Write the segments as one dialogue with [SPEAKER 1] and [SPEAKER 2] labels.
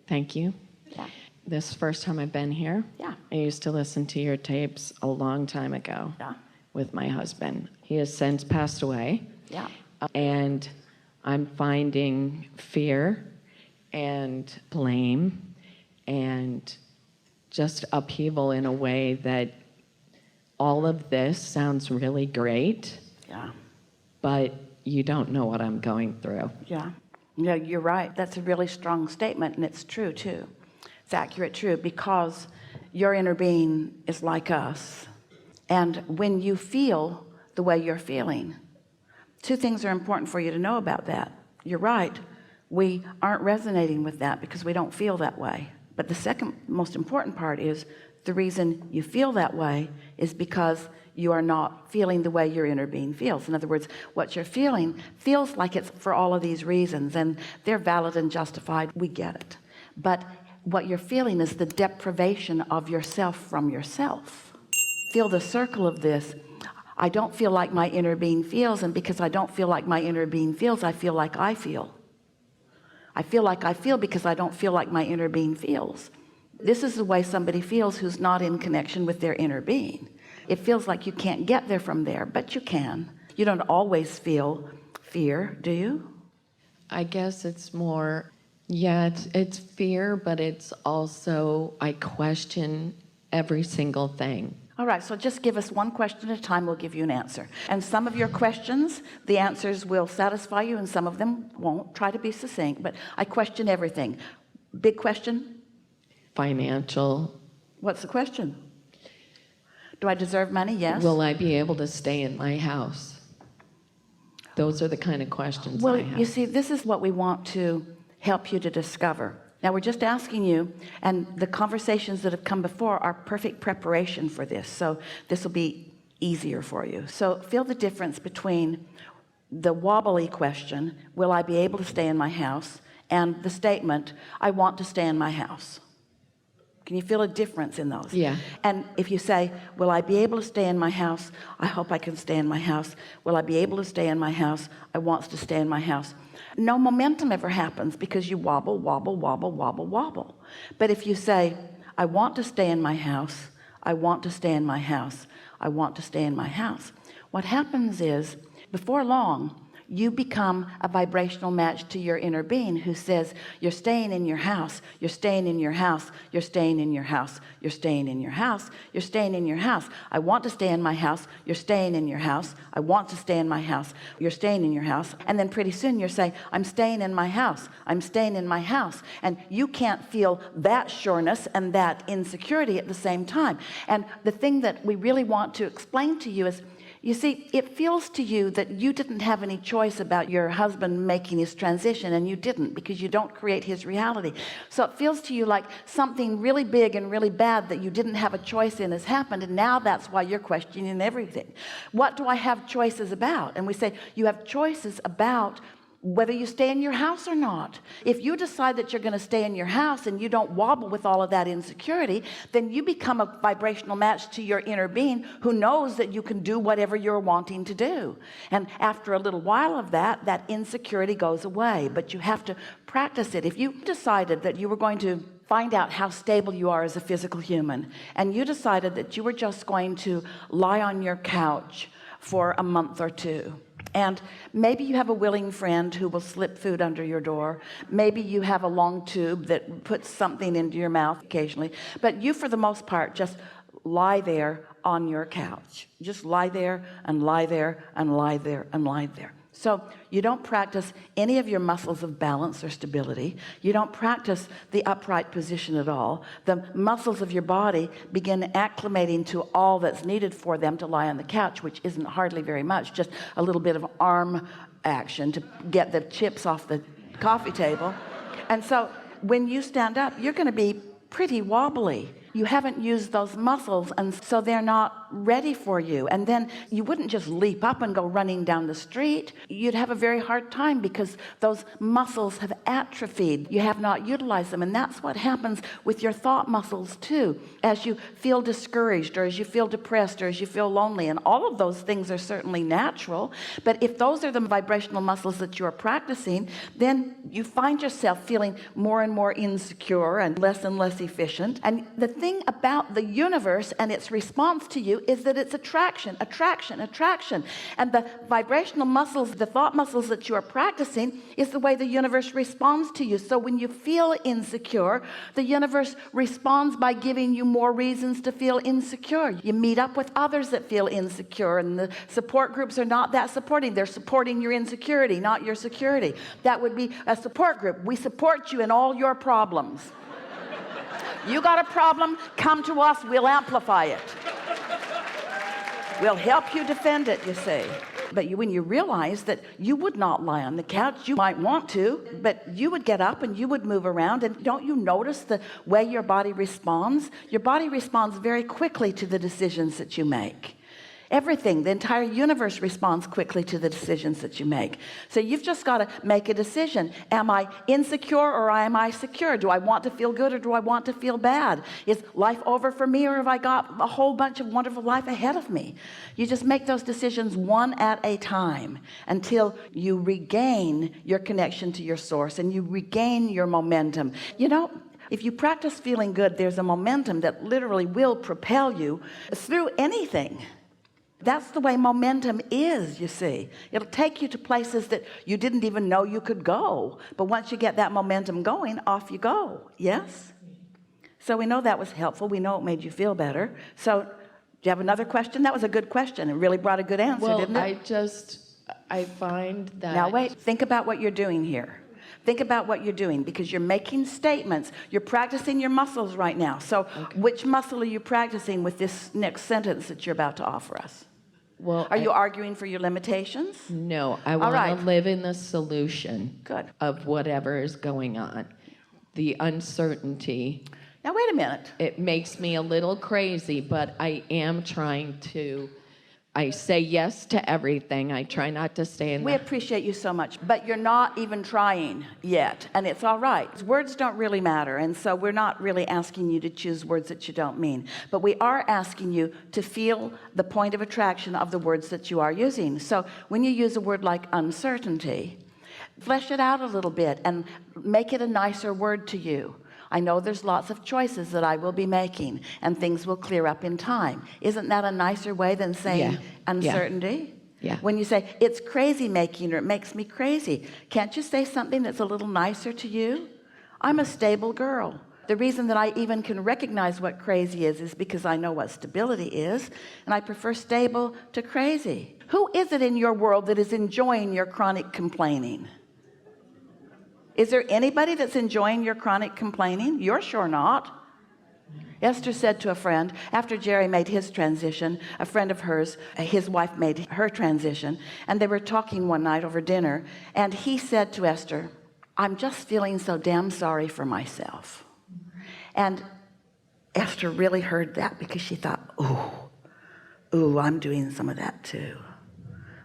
[SPEAKER 1] Thank you.
[SPEAKER 2] Yeah.
[SPEAKER 1] This is the first time I've been here.
[SPEAKER 2] Yeah.
[SPEAKER 1] I used to listen to your tapes a long time ago
[SPEAKER 2] Yeah.
[SPEAKER 1] with my husband. He has since passed away.
[SPEAKER 2] Yeah.
[SPEAKER 1] And I'm finding fear and blame and just upheaval in a way that all of this sounds really great,
[SPEAKER 2] Yeah.
[SPEAKER 1] but you don't know what I'm going through.
[SPEAKER 2] Yeah. Yeah, you're right. That's a really strong statement, and it's true too. It's accurate, true, because your inner being is like us. And when you feel the way you're feeling, two things are important for you to know about that. You're right. We aren't resonating with that because we don't feel that way. But the second most important part is the reason you feel that way is because you are not feeling the way your inner being feels. In other words, what you're feeling feels like it's for all of these reasons, and they're valid and justified. We get it. But what you're feeling is the deprivation of yourself from yourself. Feel the circle of this. I don't feel like my inner being feels, and because I don't feel like my inner being feels, I feel like I feel. I feel like I feel because I don't feel like my inner being feels. This is the way somebody feels who's not in connection with their inner being. It feels like you can't get there from there, but you can. You don't always feel fear, do you?
[SPEAKER 1] I guess it's more, yeah, it's fear, but it's also, I question every single thing.
[SPEAKER 2] All right, so just give us one question at a time. We'll give you an answer. And some of your questions, the answers will satisfy you, and some of them won't. Try to be succinct, but I question everything. Big question?
[SPEAKER 1] Financial.
[SPEAKER 2] What's the question? Do I deserve money? Yes.
[SPEAKER 1] Will I be able to stay in my house? Those are the kind of questions
[SPEAKER 2] Well,
[SPEAKER 1] I have.
[SPEAKER 2] you see, this is what we want to help you to discover. Now, we're just asking you, and the conversations that have come before are perfect preparation for this. So this will be easier for you. So feel the difference between the wobbly question, will I be able to stay in my house, and the statement, I want to stay in my house. Can you feel a difference in those?
[SPEAKER 1] Yeah.
[SPEAKER 2] And if you say, will I be able to stay in my house? I hope I can stay in my house. Will I be able to stay in my house? I want to stay in my house. No momentum ever happens because you wobble, wobble, wobble, wobble, wobble. But if you say, I want to stay in my house, I want to stay in my house, I want to stay in my house, what happens is, before long, you become a vibrational match to your inner being who says, you're staying in your house, you're staying in your house, you're staying in your house, you're staying in your house, you're staying in your house. I want to stay in my house, you're staying in your house. I want to stay in my house, you're staying in your house. And then pretty soon you're saying, I'm staying in my house, I'm staying in my house. And you can't feel that sureness and that insecurity at the same time. And the thing that we really want to explain to you is, you see, it feels to you that you didn't have any choice about your husband making his transition, and you didn't, because you don't create his reality. So it feels to you like something really big and really bad that you didn't have a choice in has happened, and now that's why you're questioning everything. What do I have choices about? And we say, you have choices about whether you stay in your house or not. If you decide that you're going to stay in your house and you don't wobble with all of that insecurity, then you become a vibrational match to your inner being who knows that you can do whatever you're wanting to do. And after a little while of that, that insecurity goes away, but you have to practice it. If you decided that you were going to find out how stable you are as a physical human, and you decided that you were just going to lie on your couch for a month or two, and maybe you have a willing friend who will slip food under your door. Maybe you have a long tube that puts something into your mouth occasionally. But you, for the most part, just lie there on your couch. Just lie there and lie there and lie there and lie there. So you don't practice any of your muscles of balance or stability. You don't practice the upright position at all. The muscles of your body begin acclimating to all that's needed for them to lie on the couch, which isn't hardly very much, just a little bit of arm action to get the chips off the coffee table. And so when you stand up, you're going to be pretty wobbly. You haven't used those muscles, and so they're not ready for you. And then you wouldn't just leap up and go running down the street. You'd have a very hard time because those muscles have atrophied. You have not utilized them. And that's what happens with your thought muscles too. As you feel discouraged, or as you feel depressed, or as you feel lonely, and all of those things are certainly natural. But if those are the vibrational muscles that you're practicing, then you find yourself feeling more and more insecure and less efficient. And the thing about the universe and its response to you is that it's attraction. And the vibrational muscles, the thought muscles that you are practicing, is the way the universe responds to you. So when you feel insecure, the universe responds by giving you more reasons to feel insecure. You meet up with others that feel insecure, and the support groups are not that supporting. They're supporting your insecurity, not your security. That would be a support group. We support you in all your problems. You got a problem, come to us, we'll amplify it. We'll help you defend it, you see. But when you realize that you would not lie on the couch, you might want to, but you would get up and you would move around. And don't you notice the way your body responds? Your body responds very quickly to the decisions that you make. Everything, the entire universe responds quickly to the decisions that you make. So you've just got to make a decision. Am I insecure or am I secure? Do I want to feel good or do I want to feel bad? Is life over for me, or have I got a whole bunch of wonderful life ahead of me? You just make those decisions one at a time until you regain your connection to your source and you regain your momentum. You know, if you practice feeling good, there's a momentum that literally will propel you through anything. That's the way momentum is, you see. It'll take you to places that you didn't even know you could go. But once you get that momentum going, off you go. Yes? So we know that was helpful. We know it made you feel better. So do you have another question? That was a good question. It really brought a good answer, didn't it?
[SPEAKER 1] I find that...
[SPEAKER 2] Now wait, think about what you're doing here. Think about what you're doing, because you're making statements. You're practicing your muscles right now. So which muscle are you practicing with this next sentence that you're about to offer us?
[SPEAKER 1] Well,
[SPEAKER 2] are you arguing for your limitations?
[SPEAKER 1] No, I want to live in the solution of whatever is going on. The uncertainty.
[SPEAKER 2] Now, wait a minute.
[SPEAKER 1] It makes me a little crazy, but I am trying to... I say yes to everything. I try not to stay in.
[SPEAKER 2] We appreciate you so much, but you're not even trying yet, and it's all right. Words don't really matter, and so we're not really asking you to choose words that you don't mean, but we are asking you to feel the point of attraction of the words that you are using. So when you use a word like uncertainty, flesh it out a little bit and make it a nicer word to you. I know there's lots of choices that I will be making, and things will clear up in time. Isn't that a nicer way than saying uncertainty?
[SPEAKER 1] Yeah.
[SPEAKER 2] When you say it's crazy making, or it makes me crazy, can't you say something that's a little nicer to you? I'm a stable girl. The reason that I even can recognize what crazy is because I know what stability is, and I prefer stable to crazy. Who is it in your world that is enjoying your chronic complaining? Is there anybody that's enjoying your chronic complaining? You're sure not. Esther said to a friend, after Jerry made his transition, a friend of hers, his wife made her transition, and they were talking one night over dinner, and he said to Esther, I'm just feeling so damn sorry for myself. And Esther really heard that, because she thought, ooh, I'm doing some of that too.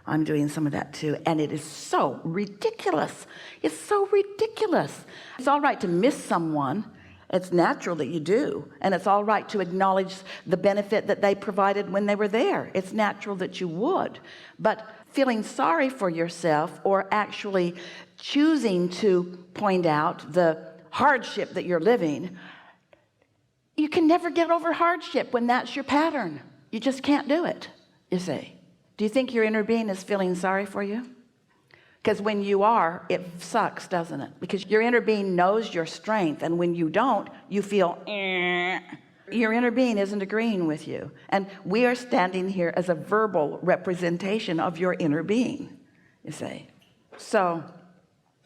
[SPEAKER 2] I'm doing some of that too. And it is so ridiculous. It's so ridiculous. It's all right to miss someone. It's natural that you do. And it's all right to acknowledge the benefit that they provided when they were there. It's natural that you would. But feeling sorry for yourself, or actually choosing to point out the hardship that you're living, you can never get over hardship when that's your pattern. You just can't do it, you see. Do you think your inner being is feeling sorry for you? Because when you are, it sucks, doesn't it? Because your inner being knows your strength, and when you don't, you feel your inner being isn't agreeing with you. And we are standing here as a verbal representation of your inner being, you see. So,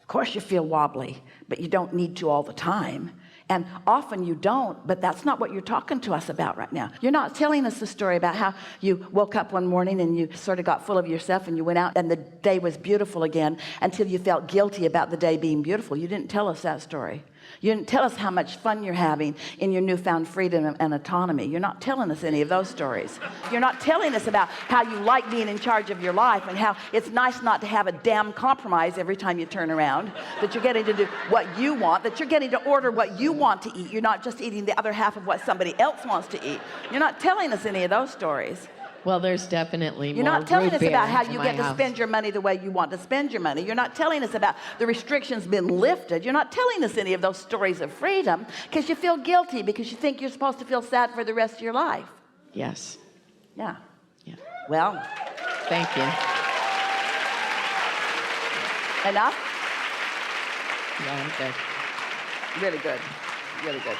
[SPEAKER 2] of course you feel wobbly, but you don't need to all the time. And often you don't, but that's not what you're talking to us about right now. You're not telling us the story about how you woke up one morning and you sort of got full of yourself and you went out and the day was beautiful again until you felt guilty about the day being beautiful. You didn't tell us that story. You didn't tell us how much fun you're having in your newfound freedom and autonomy. You're not telling us any of those stories. You're not telling us about how you like being in charge of your life and how it's nice not to have a damn compromise every time you turn around, that you're getting to do what you want, that you're getting to order what you want to eat. You're not just eating the other half of what somebody else wants to eat. You're not telling us any of those stories.
[SPEAKER 1] Well, there's definitely
[SPEAKER 2] You're
[SPEAKER 1] more
[SPEAKER 2] not telling
[SPEAKER 1] root
[SPEAKER 2] us
[SPEAKER 1] beer
[SPEAKER 2] about how
[SPEAKER 1] in
[SPEAKER 2] you
[SPEAKER 1] my
[SPEAKER 2] get to
[SPEAKER 1] house.
[SPEAKER 2] spend your money the way you want to spend your money. You're not telling us about the restrictions being lifted. You're not telling us any of those stories of freedom because you feel guilty because you think you're supposed to feel sad for the rest of your life.
[SPEAKER 1] Yes.
[SPEAKER 2] Yeah.
[SPEAKER 1] Yeah.
[SPEAKER 2] Well,
[SPEAKER 1] Thank you.
[SPEAKER 2] enough?
[SPEAKER 1] Yeah, I'm good.
[SPEAKER 2] Really good. Really good.